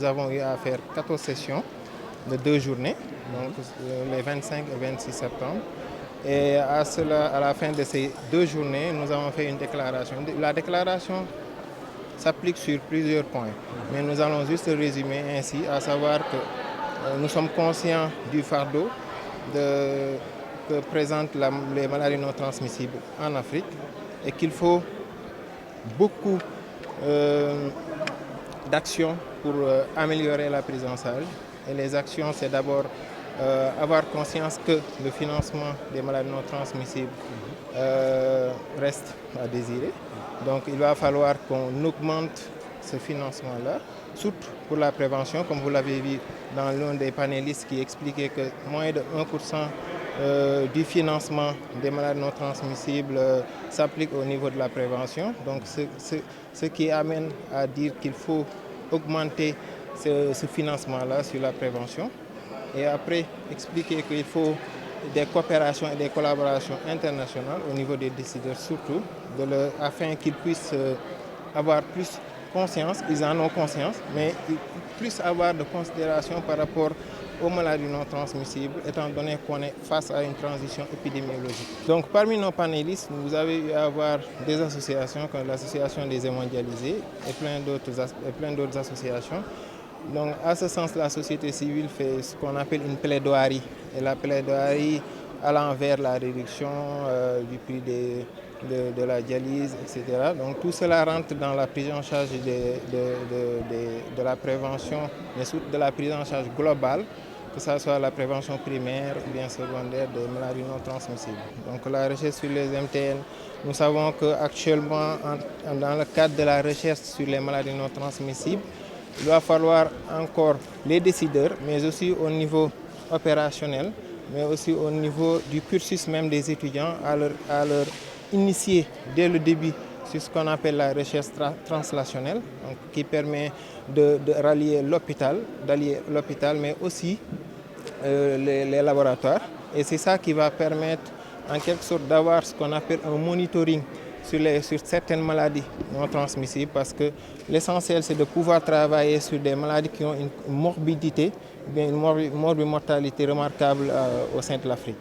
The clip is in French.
avons eu à faire 14 sessions de 2 journées, donc les 25 et 26 septembre. Et à la fin de ces 2 journées, nous avons fait une déclaration. La déclaration s'applique sur plusieurs points, mais nous allons juste résumer ainsi, à savoir que nous sommes conscients du fardeau que présentent les maladies non transmissibles en Afrique et qu'il faut beaucoup d'actions pour améliorer la prise en charge. Et les actions, c'est d'abord avoir conscience que le financement des maladies non transmissibles reste à désirer. Donc il va falloir qu'on augmente ce financement-là, surtout pour la prévention, comme vous l'avez vu dans l'un des panélistes qui expliquait que moins de 1% du financement des maladies non transmissibles s'applique au niveau de la prévention. Donc ce qui amène à dire qu'il faut augmenter ce financement-là sur la prévention. Et après, expliquer qu'il faut des coopérations et des collaborations internationales au niveau des décideurs surtout, afin qu'ils puissent avoir plus conscience, ils en ont conscience, mais plus avoir de considération par rapport aux maladies non transmissibles, étant donné qu'on est face à une transition épidémiologique. Donc parmi nos panélistes, vous avez eu à avoir des associations comme l'association des hémondialysés et plein d'autres associations. Donc à ce sens, la société civile fait ce qu'on appelle une plaidoirie. Et la plaidoirie allant vers la réduction du prix de la dialyse, etc. Donc tout cela rentre dans la prise en charge de la prévention, mais surtout de la prise en charge globale, que ce soit la prévention primaire ou bien secondaire des maladies non transmissibles. Donc la recherche sur les MTN, nous savons qu'actuellement, dans le cadre de la recherche sur les maladies non transmissibles, il va falloir encore les décideurs, mais aussi au niveau opérationnel, mais aussi au niveau du cursus même des étudiants, à leur initier dès le début sur ce qu'on appelle la recherche translationnelle, donc, qui permet de rallier l'hôpital, mais aussi les laboratoires. Et c'est ça qui va permettre en quelque sorte d'avoir ce qu'on appelle un monitoring sur certaines maladies non transmissibles, parce que l'essentiel c'est de pouvoir travailler sur des maladies qui ont une morbidité, une morbimortalité remarquable au sein de l'Afrique.